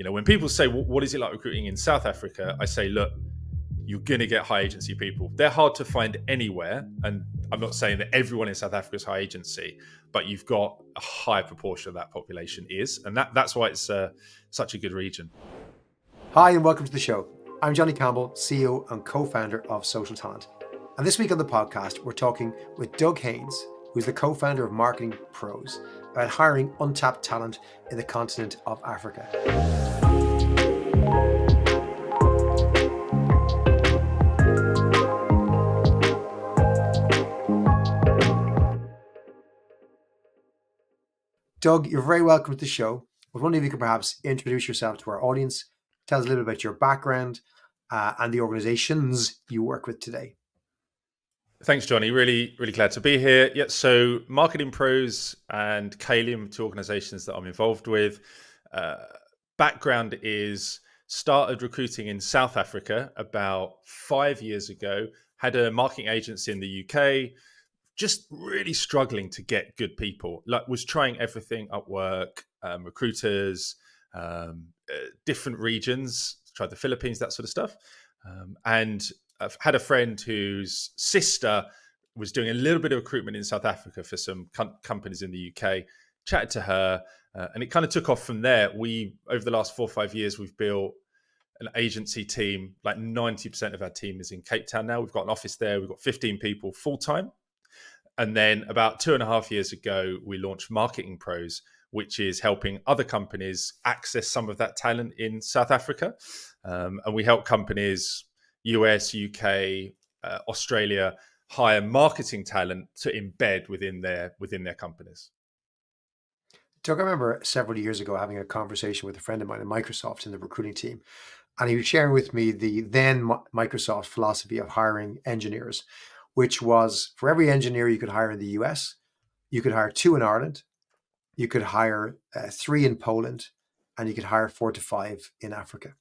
When people say, what is it like recruiting in South Africa? I say, look, you're going to get high agency people. They're hard to find anywhere. And I'm not saying that everyone in South Africa is high agency, but you've got a high proportion of that population is. And that's why it's such a good region. Hi, and welcome to the show. I'm Johnny Campbell, CEO and co-founder of SocialTalent. And this week on the podcast, we're talking with Doug Haines, who's the co-founder of Marketing Pros, about hiring untapped talent in the continent of Africa. Doug, you're very welcome to the show. I was wondering if you could perhaps introduce yourself to our audience, tell us a little bit about your background and the organizations you work with today. Thanks, Johnny. Really, really glad to be here. Yeah, so Marketing Pros and Kalium, two organizations that I'm involved with. Background is started recruiting in South Africa about 5 years ago, had a marketing agency in the UK, just really struggling to get good people. Like, was trying everything at work, recruiters, different regions, tried the Philippines, that sort of stuff. And I've had a friend whose sister was doing a little bit of recruitment in South Africa for some companies in the UK. Chatted to her, and it kind of took off from there. Over the last 4 or 5 years, we've built an agency team. Like 90% of our team is in Cape Town now. We've got an office there. We've got 15 people full time. And then about 2.5 years ago, we launched Marketing Pros, which is helping other companies access some of that talent in South Africa. And we help companies, US, UK, Australia, hire marketing talent to embed within their companies. Doug, I remember several years ago having a conversation with a friend of mine at Microsoft in the recruiting team, and he was sharing with me the then Microsoft philosophy of hiring engineers, which was for every engineer you could hire in the US, you could hire 2 in Ireland, you could hire 3 in Poland, and you could hire 4 to 5 in Africa.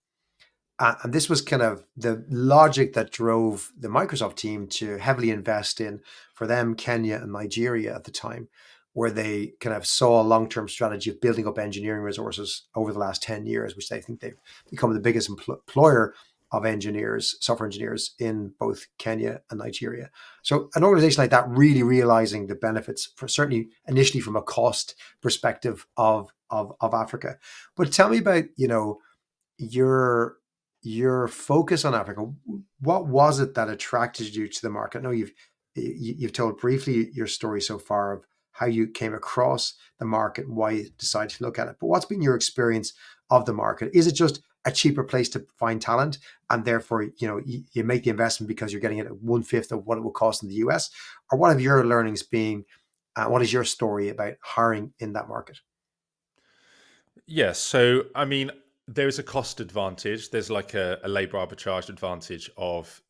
And this was kind of the logic that drove the Microsoft team to heavily invest in, for them, Kenya and Nigeria at the time, where they kind of saw a long-term strategy of building up engineering resources over the last 10 years, which they think they've become the biggest employer of engineers, software engineers in both Kenya and Nigeria. So an organization like that really realizing the benefits, for certainly initially from a cost perspective of Africa. But tell me about, your focus on Africa. What was it that attracted you to the market? I know you've told briefly your story so far of how you came across the market and why you decided to look at it. But what's been your experience of the market? Is it just a cheaper place to find talent, and therefore, you make the investment because you're getting it at 1/5 of what it will cost in the US? Or what have your learnings been? What is your story about hiring in that market? Yes. So, I mean, there is a cost advantage. There's like a labor arbitrage advantage of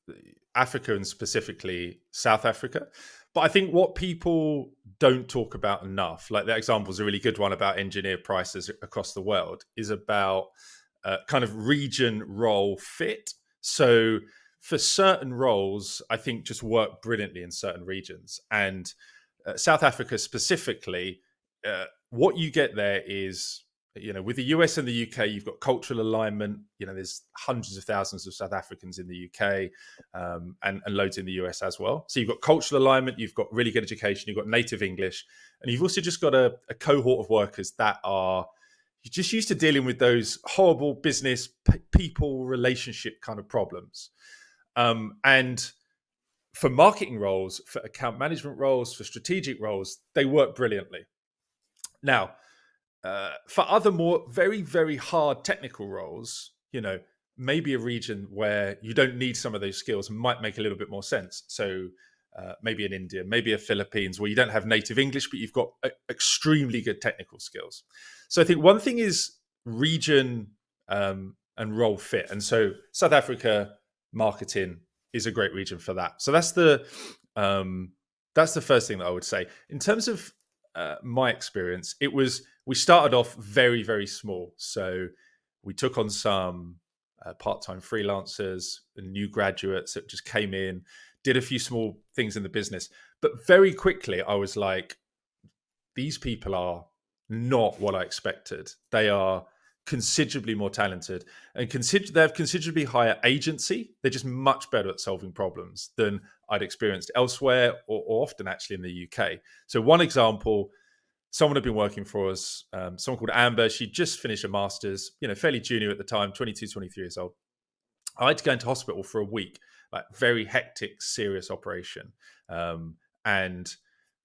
Africa, and specifically South Africa. But I think what people don't talk about enough, like that example is a really good one about engineer prices across the world, is about kind of region role fit. So for certain roles, I think just work brilliantly in certain regions. And South Africa specifically, what you get there is, with the US and the UK, you've got cultural alignment. There's hundreds of thousands of South Africans in the UK, and loads in the US as well. So you've got cultural alignment, you've got really good education, you've got native English, and you've also just got a cohort of workers that are just used to dealing with those horrible business people relationship kind of problems. And for marketing roles, for account management roles, for strategic roles, they work brilliantly. Now, for other more very, very hard technical roles, maybe a region where you don't need some of those skills might make a little bit more sense. So maybe in India, maybe a Philippines, where you don't have native English, but you've got extremely good technical skills. So I think one thing is region and role fit. And so South Africa marketing is a great region for that. So that's the first thing that I would say. In terms of my experience, we started off very, very small. So we took on some part-time freelancers and new graduates that just came in, did a few small things in the business. But very quickly, I was like, these people are not what I expected. They are considerably more talented and they have considerably higher agency. They're just much better at solving problems than I'd experienced elsewhere, or often actually in the UK. So one example, someone had been working for us, someone called Amber. She just finished a master's, fairly junior at the time, 22, 23 years old. I had to go into hospital for a week, like very hectic, serious operation. And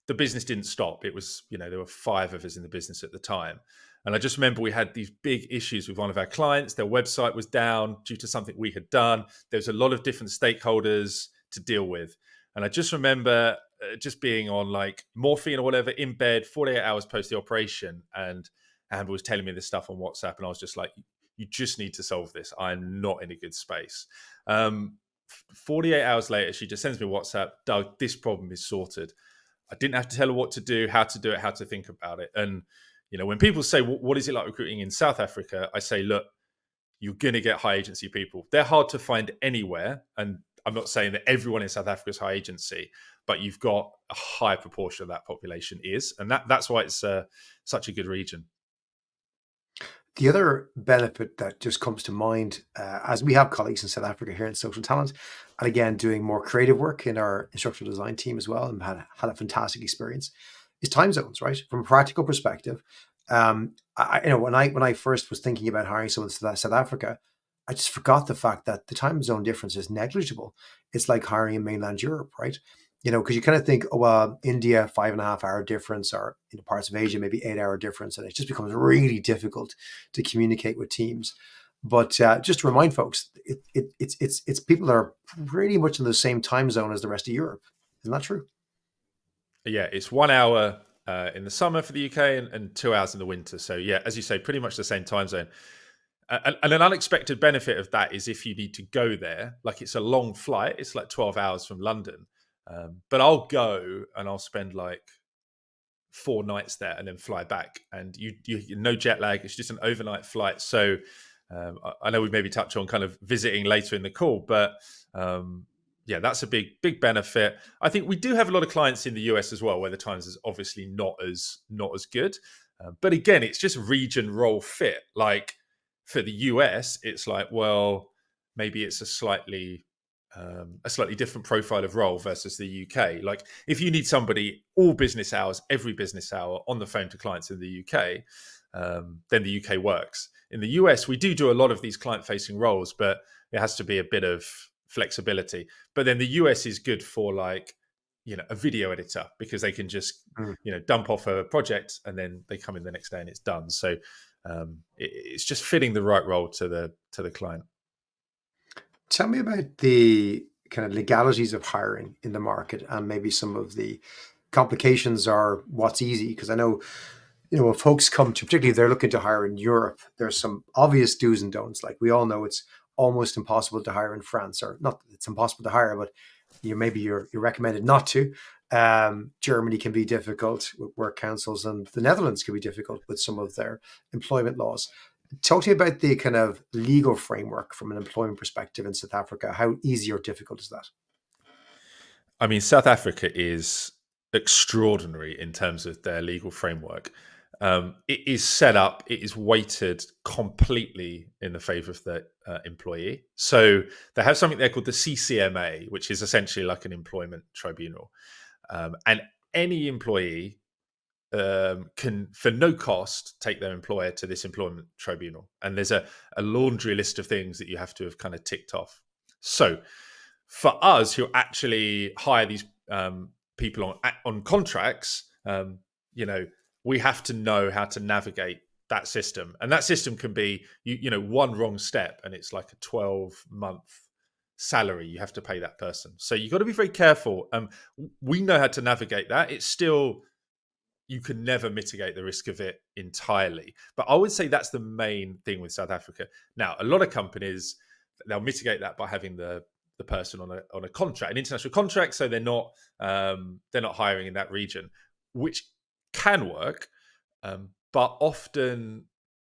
the business didn't stop. It was, there were 5 of us in the business at the time. And I just remember we had these big issues with one of our clients. Their website was down due to something we had done. There was a lot of different stakeholders to deal with. And I just remember just being on like morphine or whatever in bed 48 hours post the operation. And Amber was telling me this stuff on WhatsApp. And I was just like, you just need to solve this. I'm not in a good space. 48 hours later, she just sends me a WhatsApp. Doug, this problem is sorted. I didn't have to tell her what to do, how to think about it. And, when people say, what is it like recruiting in South Africa? I say, look, you're going to get high agency people. They're hard to find anywhere. And I'm not saying that everyone in South Africa is high agency, but you've got a high proportion of that population is. And that's why it's such a good region. The other benefit that just comes to mind, as we have colleagues in South Africa here in SocialTalent, and again, doing more creative work in our instructional design team as well, and had a fantastic experience, is time zones, right? From a practical perspective, when I first was thinking about hiring someone to South Africa, I just forgot the fact that the time zone difference is negligible. It's like hiring in mainland Europe, right? Because you kind of think, oh, well, India, 5.5 hour difference, or parts of Asia, maybe 8 hour difference. And it just becomes really difficult to communicate with teams. But just to remind folks, it's people that are pretty much in the same time zone as the rest of Europe. Isn't that true? Yeah, it's 1 hour in the summer for the UK and 2 hours in the winter. So yeah, as you say, pretty much the same time zone. And an unexpected benefit of that is if you need to go there, like it's a long flight, it's like 12 hours from London. But I'll go and I'll spend like 4 nights there and then fly back. And you no jet lag. It's just an overnight flight. So I know we maybe touch on kind of visiting later in the call, but yeah, that's a big benefit. I think we do have a lot of clients in the US as well, where the times is obviously not as good. But again, it's just region role fit. Like for the US, it's like, well, maybe it's a slightly different profile of role versus the UK. Like if you need somebody all business hours, every business hour on the phone to clients in the UK, then the UK works. In the US, we do a lot of these client-facing roles, but it has to be a bit of flexibility. But then the US is good for like, a video editor, because they can just, dump off a project and then they come in the next day and it's done. So it's just fitting the right role to the client. Tell me about the kind of legalities of hiring in the market, and maybe some of the complications are what's easy. Because I know, when folks come to, particularly if they're looking to hire in Europe, there's some obvious do's and don'ts. Like we all know it's almost impossible to hire in France, or not that it's impossible to hire, but you're recommended not to. Germany can be difficult with work councils, and the Netherlands can be difficult with some of their employment laws. Talk to me about the kind of legal framework from an employment perspective in South Africa. How easy or difficult is that? I mean, South Africa is extraordinary in terms of their legal framework. It is set up, it is weighted completely in the favor of the employee. So they have something there called the CCMA, which is essentially like an employment tribunal. And any employee can, for no cost, take their employer to this employment tribunal. And there's a laundry list of things that you have to have kind of ticked off. So for us who actually hire these people on contracts, we have to know how to navigate that system. And that system can be, one wrong step and it's like a 12-month salary you have to pay that person. So you've got to be very careful. We know how to navigate that. It's still, you can never mitigate the risk of it entirely. But I would say that's the main thing with South Africa. Now, a lot of companies, they'll mitigate that by having the person on a contract, an international contract, so they're not hiring in that region, which can work, but often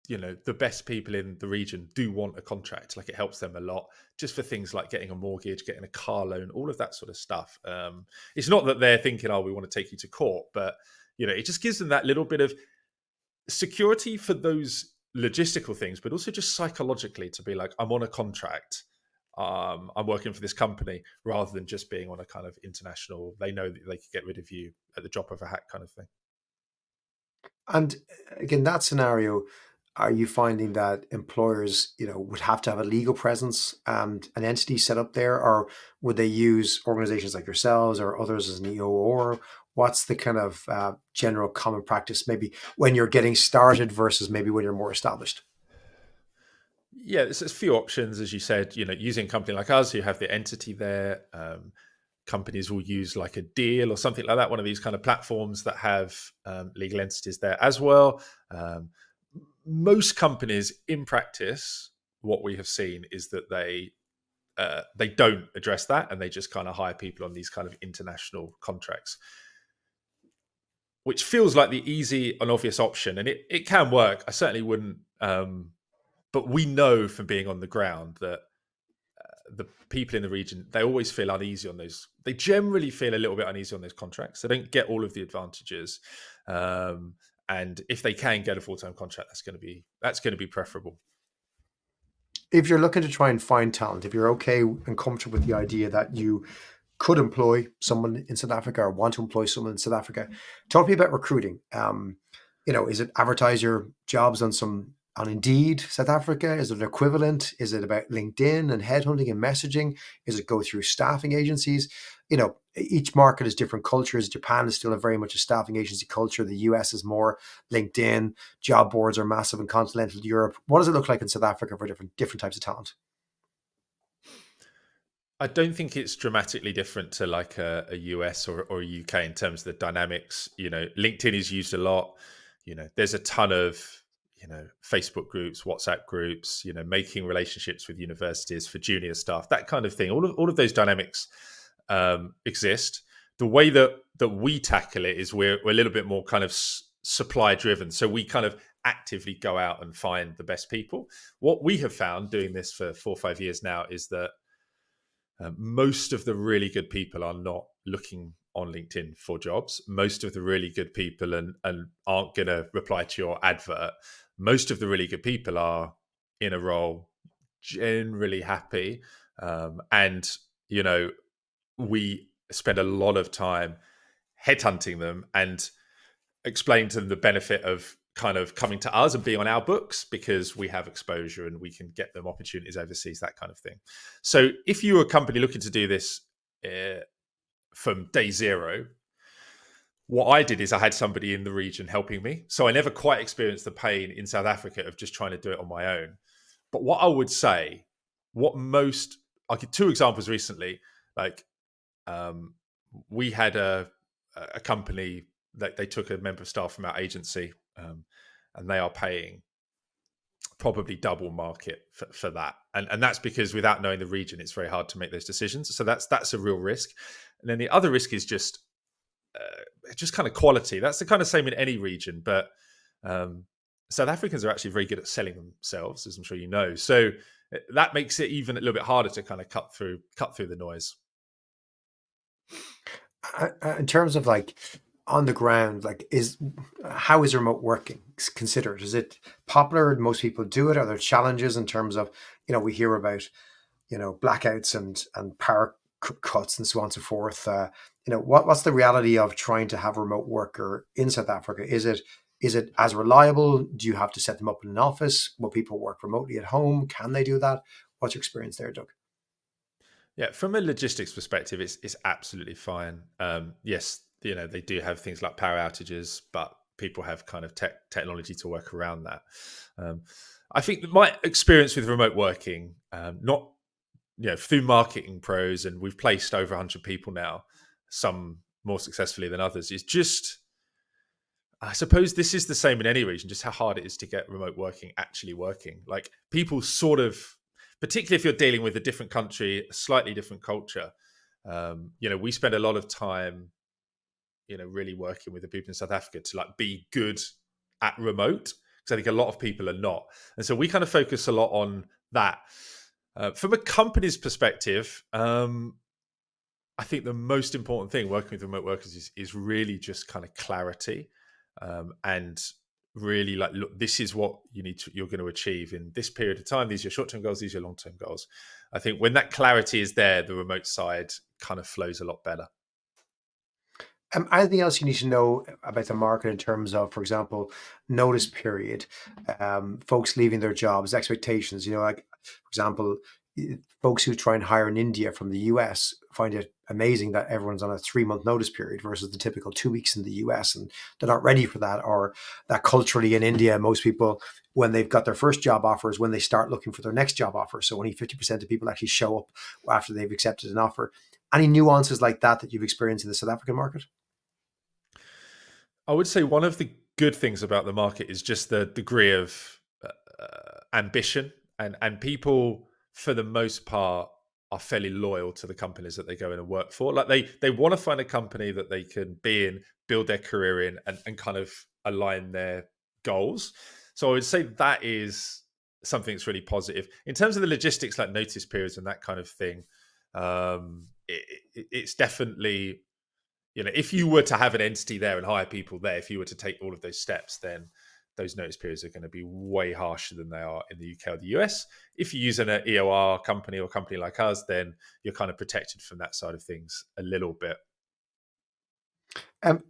the best people in the region do want a contract. Like it helps them a lot, just for things like getting a mortgage, getting a car loan, all of that sort of stuff. It's not that they're thinking, oh, we want to take you to court, but it just gives them that little bit of security for those logistical things, but also just psychologically to be like, I'm on a contract. I'm working for this company rather than just being on a kind of international. They know that they could get rid of you at the drop of a hat, kind of thing. And again, that scenario, are you finding that employers, would have to have a legal presence and an entity set up there, or would they use organizations like yourselves or others as an EO? Or what's the kind of general common practice, maybe when you're getting started versus maybe when you're more established? Yeah, there's a few options, as you said. Using a company like us, you have the entity there. Companies will use like a deal or something like that, one of these kind of platforms that have legal entities there as well. Most companies, in practice, what we have seen is that they don't address that, and they just kind of hire people on these kind of international contracts, which feels like the easy and obvious option, and it can work. I certainly wouldn't, but we know from being on the ground that the people in the region, they always feel uneasy on those. They generally feel a little bit uneasy on those contracts. They don't get all of the advantages, and if they can get a full-time contract, that's going to be preferable. If you're looking to try and find talent, if you're okay and comfortable with the idea that you could employ someone in South Africa or want to employ someone in South Africa, talk to me about recruiting. Is it advertise your jobs on Indeed South Africa? Is it an equivalent? Is it about LinkedIn and headhunting and messaging? Is it go through staffing agencies? Each market has different cultures. Japan is still a very much a staffing agency culture. The US is more LinkedIn. Job boards are massive in continental Europe. What does it look like in South Africa for different types of talent? I don't think it's dramatically different to like a US or a UK in terms of the dynamics. LinkedIn is used a lot. There's a ton of Facebook groups, WhatsApp groups. Making relationships with universities for junior staff, that kind of thing. All of those dynamics exist. The way that we tackle it is we're a little bit more kind of supply driven. So we kind of actively go out and find the best people. What we have found doing this for 4 or 5 years now is that most of the really good people are not looking on LinkedIn for jobs. Most of the really good people and aren't going to reply to your advert. Most of the really good people are in a role, generally happy. And, we spend a lot of time headhunting them and explain to them the benefit of kind of coming to us and being on our books because we have exposure and we can get them opportunities overseas, that kind of thing. So if you were a company looking to do this from day zero, what I did is I had somebody in the region helping me. So I never quite experienced the pain in South Africa of just trying to do it on my own. But what I would say, I get two examples recently. Like we had a company that they took a member of staff from our agency, and they are paying probably double market for that. And that's because without knowing the region, it's very hard to make those decisions. So that's a real risk. And then the other risk is just kind of quality. That's the kind of same in any region, but South Africans are actually very good at selling themselves, as I'm sure you know. So that makes it even a little bit harder to kind of cut through the noise. In terms of like on the ground, like how is remote working considered? Is it popular? Most people do it. Are there challenges in terms of, we hear about, blackouts and power cuts and so on and so forth. What's the reality of trying to have a remote worker in South Africa? Is it as reliable? Do you have to set them up in an office? Will people work remotely at home? Can they do that? What's your experience there, Doug? Yeah, from a logistics perspective, it's absolutely fine. Yes, they do have things like power outages, but people have kind of technology to work around that. I think that my experience with remote working, not through marketing pros, and we've placed over 100 people now, some more successfully than others, is just, I suppose this is the same in any region, just how hard it is to get remote working actually working. Like people sort of, particularly if you're dealing with a different country, a slightly different culture. We spend a lot of time, really working with the people in South Africa to like be good at remote, because I think a lot of people are not, and so we kind of focus a lot on that. From a company's perspective, I think the most important thing working with remote workers is really just kind of clarity, and really like, look, this is what you're going to achieve in this period of time. These are your short-term goals, these are your long-term goals. I think when that clarity is there, the remote side kind of flows a lot better. Anything else you need to know about the market in terms of, for example, notice period, folks leaving their jobs, expectations? Like, for example, folks who try and hire in India from the US find it amazing that everyone's on a 3-month notice period versus the typical 2 weeks in the US, and they're not ready for that. Or that culturally in India, most people, when they've got their first job offer, is when they start looking for their next job offer. So only 50% of people actually show up after they've accepted an offer. Any nuances like that you've experienced in the South African market? I would say one of the good things about the market is just the degree of ambition, and people, for the most part, are fairly loyal to the companies that they go in and work for. Like they want to find a company that they can be in, build their career in, and kind of align their goals. So I would say that is something that's really positive. In terms of the logistics, like notice periods and that kind of thing, it's definitely, if you were to have an entity there and hire people there, if you were to take all of those steps, then those notice periods are going to be way harsher than they are in the UK or the US. If you use an EOR company or company like us, then you're kind of protected from that side of things a little bit. Um,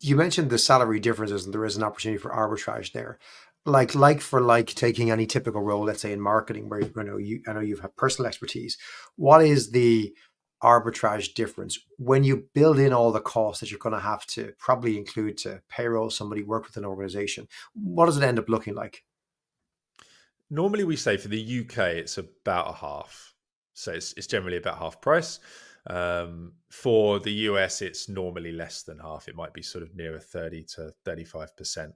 you mentioned the salary differences, and there is an opportunity for arbitrage there. Like for like, taking any typical role, let's say in marketing, where I know you've had personal expertise. What is the arbitrage difference when you build in all the costs that you're going to have to probably include to payroll somebody, work with an organization? What does it end up looking like? Normally, we say for the UK, it's about a half. So it's generally about half price. For the US, it's normally less than half. It might be sort of nearer 30 to 35%.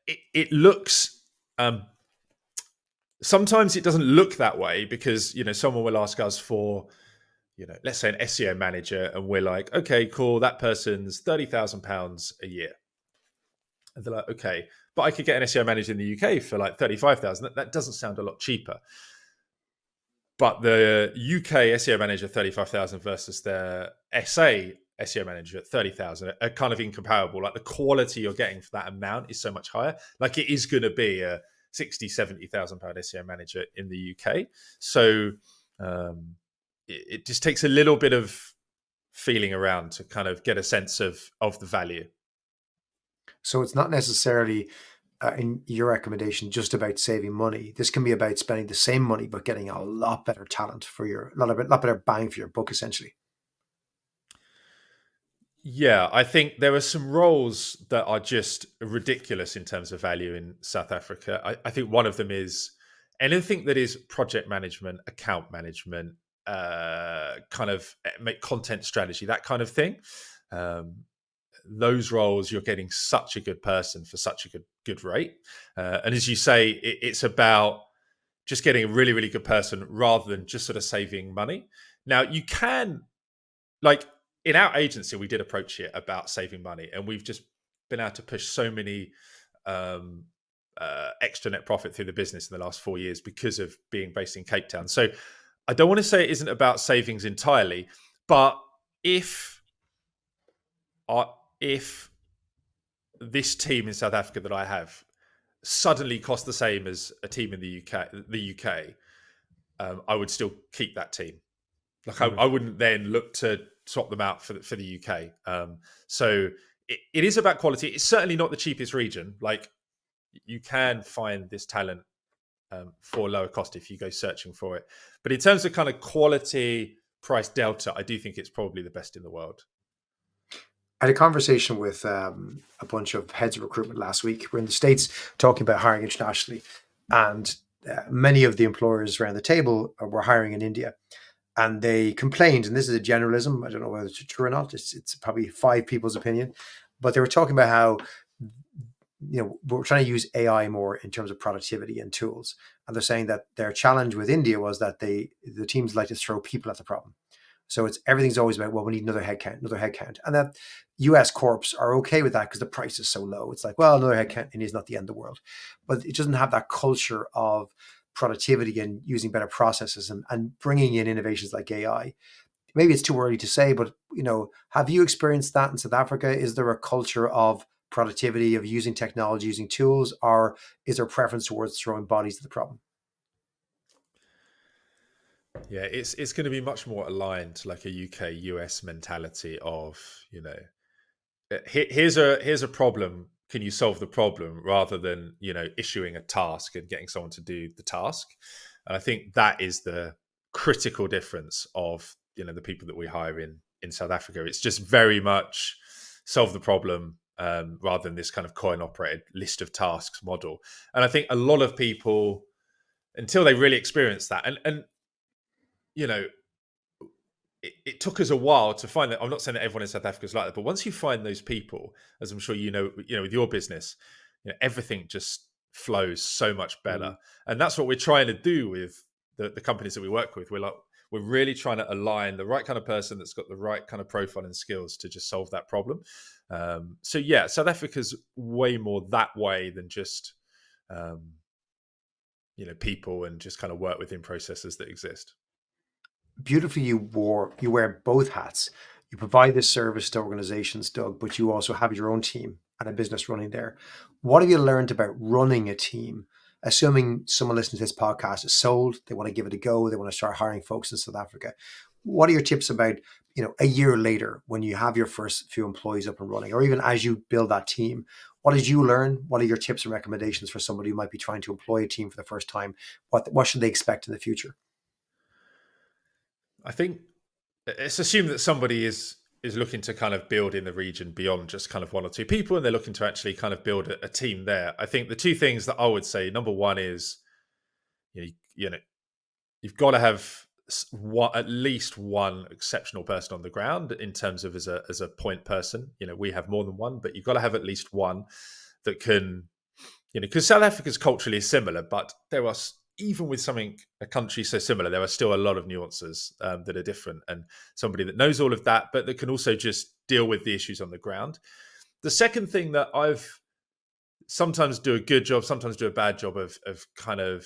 It looks, sometimes it doesn't look that way because, someone will ask us for, let's say an SEO manager, and we're like, okay, cool, that person's £30,000 a year. And they're like, okay, but I could get an SEO manager in the UK for like 35,000. That doesn't sound a lot cheaper. But the UK SEO manager 35,000 versus the SA SEO manager at 30,000 are kind of incomparable. Like the quality you're getting for that amount is so much higher. Like it is going to be a 60, 70,000 pound SEO manager in the UK. So it just takes a little bit of feeling around to kind of get a sense of the value. So it's not necessarily, in your recommendation, just about saving money. This can be about spending the same money but getting a lot better talent for your, lot better bang for your buck, essentially. Yeah, I think there are some roles that are just ridiculous in terms of value in South Africa. I think one of them is anything that is project management, account management, kind of make content strategy, that kind of thing. Those roles, you're getting such a good person for such a good rate. And as you say, it's about just getting a really, really good person rather than just sort of saving money. Now, you can, like, in our agency, we did approach it about saving money, and we've just been able to push so many extra net profit through the business in the last 4 years because of being based in Cape Town. So I don't want to say it isn't about savings entirely, but if if this team in South Africa that I have suddenly cost the same as a team in the UK, I would still keep that team. Like I wouldn't then look to swap them out for the UK. So it is about quality. It's certainly not the cheapest region. Like you can find this talent for lower cost if you go searching for it. But in terms of kind of quality price delta, I do think it's probably the best in the world. I had a conversation with a bunch of heads of recruitment last week. We're in the States talking about hiring internationally, and many of the employers around the table were hiring in India. And they complained, and this is a generalism, I don't know whether it's true or not, it's probably 5 people's opinion, but they were talking about how, we're trying to use AI more in terms of productivity and tools. And they're saying that their challenge with India was that the teams like to throw people at the problem. So everything's always about, well, we need another headcount. And that US corps are okay with that because the price is so low. It's like, well, another headcount and is not the end of the world. But it doesn't have that culture of productivity and using better processes and bringing in innovations like AI. Maybe it's too early to say, but have you experienced that in South Africa? Is there a culture of productivity, of using technology, using tools, or is there preference towards throwing bodies at the problem? Yeah, it's going to be much more aligned to like a UK US mentality of, you know, here's a problem. Can you solve the problem rather than, you know, issuing a task and getting someone to do the task? And I think that is the critical difference of, you know, the people that we hire in South Africa. It's just very much solve the problem, rather than this kind of coin operated list of tasks model. And I think a lot of people, until they really experience that, and you know, it took us a while to find that. I'm not saying that everyone in South Africa is like that, but once you find those people, as I'm sure you know, with your business, you know, everything just flows so much better. Mm. And that's what we're trying to do with the companies that we work with. We're really trying to align the right kind of person that's got the right kind of profile and skills to just solve that problem. So yeah, South Africa's way more that way than just um, you know, people and just kind of work within processes that exist. Beautifully, you wear both hats. You provide this service to organizations, Doug, but you also have your own team and a business running there. What have you learned about running a team? Assuming someone listening to this podcast is sold, they want to give it a go, they want to start hiring folks in South Africa. What are your tips about, a year later when you have your first few employees up and running, or even as you build that team? What did you learn? What are your tips and recommendations for somebody who might be trying to employ a team for the first time? What should they expect in the future? I think it's assumed that somebody is looking to kind of build in the region beyond just kind of one or two people, and they're looking to actually kind of build a team there. I think the two things that I would say, number one is, you know you've got to have at least one exceptional person on the ground in terms of as a point person. You know, we have more than one, but you've got to have at least one that can, you know, because South Africa's culturally similar, but there are, even with something, a country so similar, there are still a lot of nuances that are different, and somebody that knows all of that but that can also just deal with the issues on the ground. The second thing that I've sometimes do a good job, sometimes do a bad job of kind of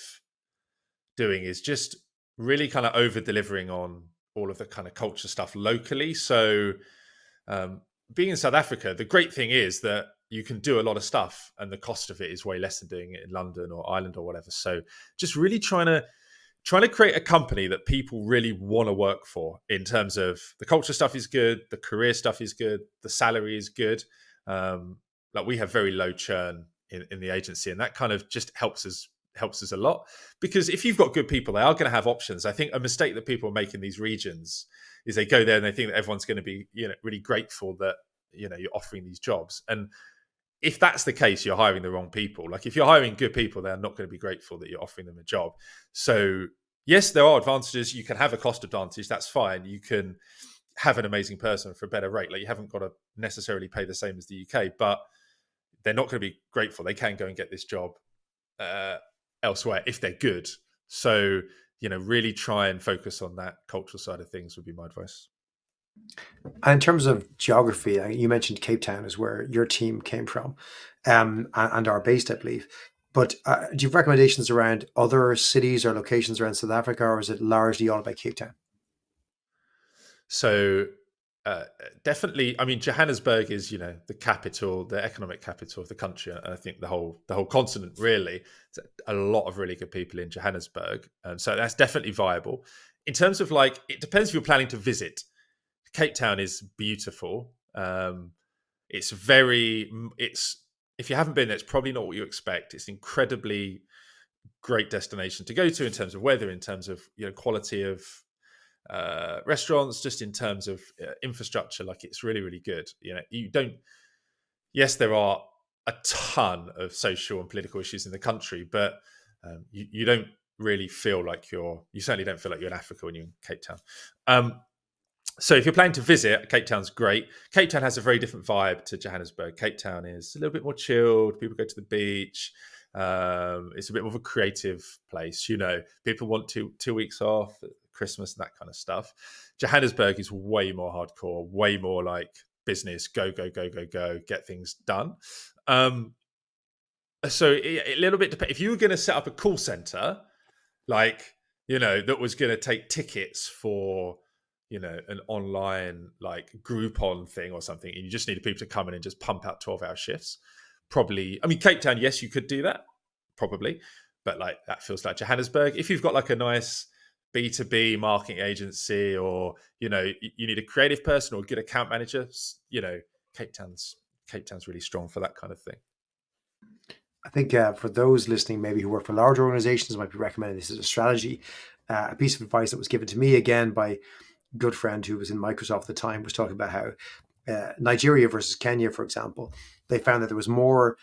doing is just really kind of over delivering on all of the kind of culture stuff locally. So um, being in South Africa, the great thing is that you can do a lot of stuff and the cost of it is way less than doing it in London or Ireland or whatever. So just really trying to create a company that people really want to work for, in terms of the culture stuff is good, the career stuff is good, the salary is good. Like we have very low churn in the agency, and that kind of just helps us a lot, because if you've got good people, they are going to have options. I think a mistake that people make in these regions is they go there and they think that everyone's going to be, you know, really grateful that, you know, you're offering these jobs. And if that's the case, you're hiring the wrong people. Like if you're hiring good people, they're not going to be grateful that you're offering them a job. So yes, there are advantages. You can have a cost advantage. That's fine. You can have an amazing person for a better rate. Like you haven't got to necessarily pay the same as the UK, but they're not going to be grateful. They can go and get this job uh, elsewhere if they're good. So, you know, really try and focus on that cultural side of things would be my advice. And in terms of geography, you mentioned Cape Town is where your team came from, and are based, I believe. But do you have recommendations around other cities or locations around South Africa, or is it largely all about Cape Town? So uh, definitely, I mean, Johannesburg is, you know, the capital, the economic capital of the country, and I think the whole continent really. There's a lot of really good people in Johannesburg, so that's definitely viable. In terms of like, it depends if you're planning to visit. Cape Town is beautiful. It's very, it's if you haven't been there, it's probably not what you expect. It's incredibly great destination to go to in terms of weather, in terms of, you know, quality of restaurants, just in terms of infrastructure. Like it's really, really good. You know, you don't. Yes, there are a ton of social and political issues in the country, but you don't really feel like you certainly don't feel like you're in Africa when you're in Cape Town. So if you're planning to visit, Cape Town's great. Cape Town has a very different vibe to Johannesburg. Cape Town is a little bit more chilled. People go to the beach. It's a bit more of a creative place. You know, people want 2 weeks off, Christmas and that kind of stuff. Johannesburg is way more hardcore, way more like business. Go, go, go, go, go. Get things done. So a little bit. If you were going to set up a call center, like, you know, that was going to take tickets for, an online like Groupon thing or something, and you just needed people to come in and just pump out 12-hour shifts. Probably, I mean, Cape Town, yes, you could do that, probably, but like that feels like Johannesburg. If you've got like a nice B2B marketing agency, or you need a creative person or a good account manager, Cape Town's Cape Town's really strong for that kind of thing. I think for those listening, maybe who work for large organizations, might be recommending this as a strategy. A piece of advice that was given to me again by a good friend who was in Microsoft at the time was talking about how Nigeria versus Kenya, for example, they found that there was more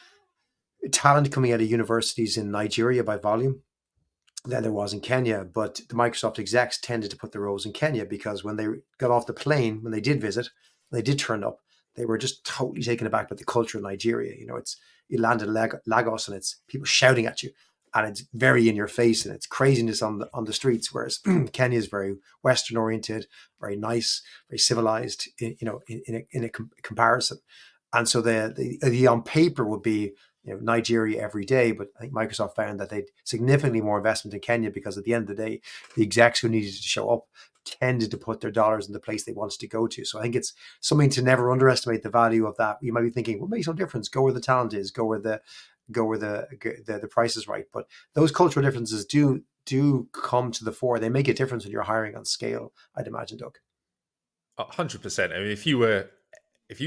talent coming out of universities in Nigeria by volume than there was in Kenya. But the Microsoft execs tended to put their roles in Kenya because when they got off the plane, when they did visit, they did turn up, they were just totally taken aback by the culture of Nigeria. It's you land in Lagos and it's people shouting at you, and it's very in your face and it's craziness on the streets. Whereas Kenya is very Western oriented, very nice, very civilized. In a comparison, and so the on paper would be Nigeria every day, but I think Microsoft found that they'd significantly more investment in Kenya because at the end of the day, the execs who needed to show up tended to put their dollars in the place they wanted to go to. So I think it's something to never underestimate the value of that. You might be thinking, what makes no difference? Go where the talent is. Go where the price is right. But those cultural differences do come to the fore. They make a difference when you're hiring on scale, I'd imagine, Doug. 100%. I mean, if you were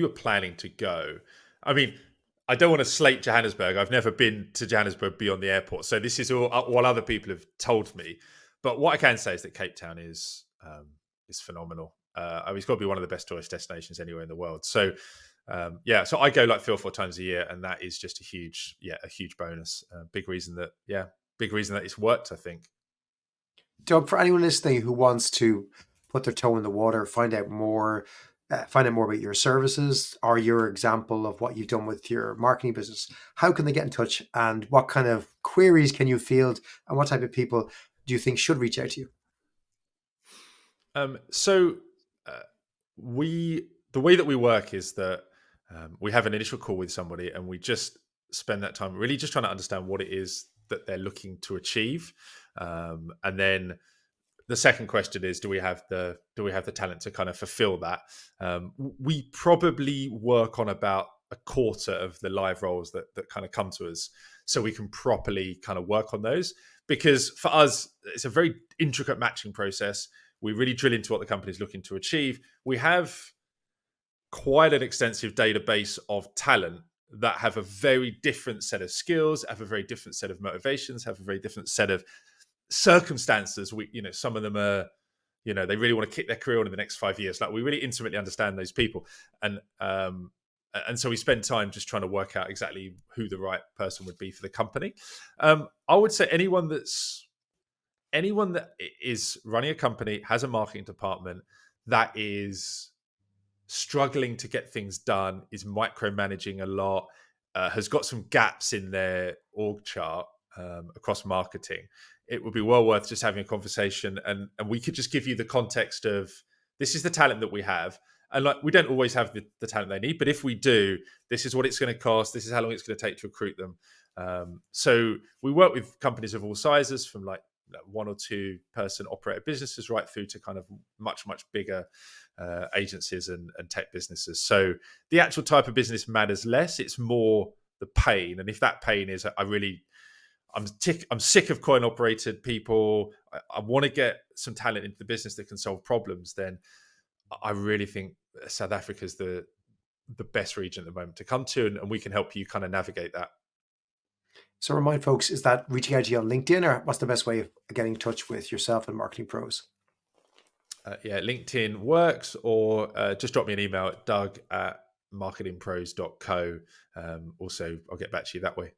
planning to go, I mean, I don't want to slate Johannesburg. I've never been to Johannesburg beyond the airport, so this is all what other people have told me. But what I can say is that Cape Town is phenomenal. I mean, it's got to be one of the best tourist destinations anywhere in the world. So so I go like 3 or 4 times a year, and that is just a huge bonus. Big reason that it's worked, I think. Doug, for anyone listening who wants to put their toe in the water, find out more about your services or your example of what you've done with your marketing business, how can they get in touch, and what kind of queries can you field, and what type of people do you think should reach out to you? So the way that we work is that we have an initial call with somebody, and we just spend that time really just trying to understand what it is that they're looking to achieve, and then the second question is, do we have the talent to kind of fulfill that? We probably work on about a quarter of the live roles that kind of come to us, so we can properly kind of work on those. Because for us, it's a very intricate matching process. We really drill into what the company is looking to achieve. We have quite an extensive database of talent that have a very different set of skills, have a very different set of motivations, have a very different set of circumstances. Some of them are, they really want to kick their career on in the next 5 years. Like, we really intimately understand those people, and so we spend time just trying to work out exactly who the right person would be for the company. I would say anyone that is running a company, has a marketing department that is struggling to get things done, is micromanaging a lot, has got some gaps in their org chart across marketing, it would be well worth just having a conversation, and we could just give you the context of, this is the talent that we have. And like, we don't always have the talent they need, but if we do, this is what it's going to cost. This is how long it's going to take to recruit them. So we work with companies of all sizes, from like 1 or 2 person operator businesses right through to kind of much bigger agencies and tech businesses. So the actual type of business matters less. It's more the pain. And if that pain is, I'm sick of coin operated people, I want to get some talent into the business that can solve problems, then I really think South Africa is the best region at the moment to come to, and we can help you kind of navigate that. So remind folks, is that reaching out to you on LinkedIn, or what's the best way of getting in touch with yourself and Marketing Pros? LinkedIn works, or just drop me an email at doug@marketingpros.co. Also, I'll get back to you that way.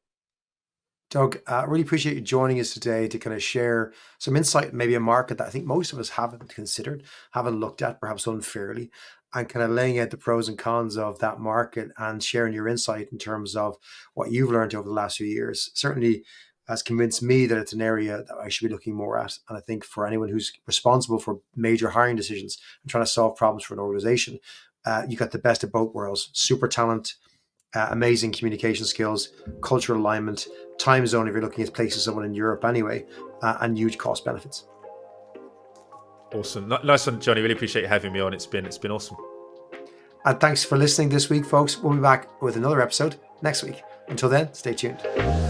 Doug, I really appreciate you joining us today to kind of share some insight, maybe a market that I think most of us haven't considered, haven't looked at, perhaps unfairly, and kind of laying out the pros and cons of that market and sharing your insight in terms of what you've learned over the last few years. Certainly has convinced me that it's an area that I should be looking more at. And I think for anyone who's responsible for major hiring decisions and trying to solve problems for an organization, you got the best of both worlds: super talent, amazing communication skills, cultural alignment, time zone if you're looking at places someone in Europe anyway, and huge cost benefits. Awesome. Nice one, Johnny. Really appreciate you having me on. It's been awesome. And thanks for listening this week, folks. We'll be back with another episode next week. Until then, stay tuned.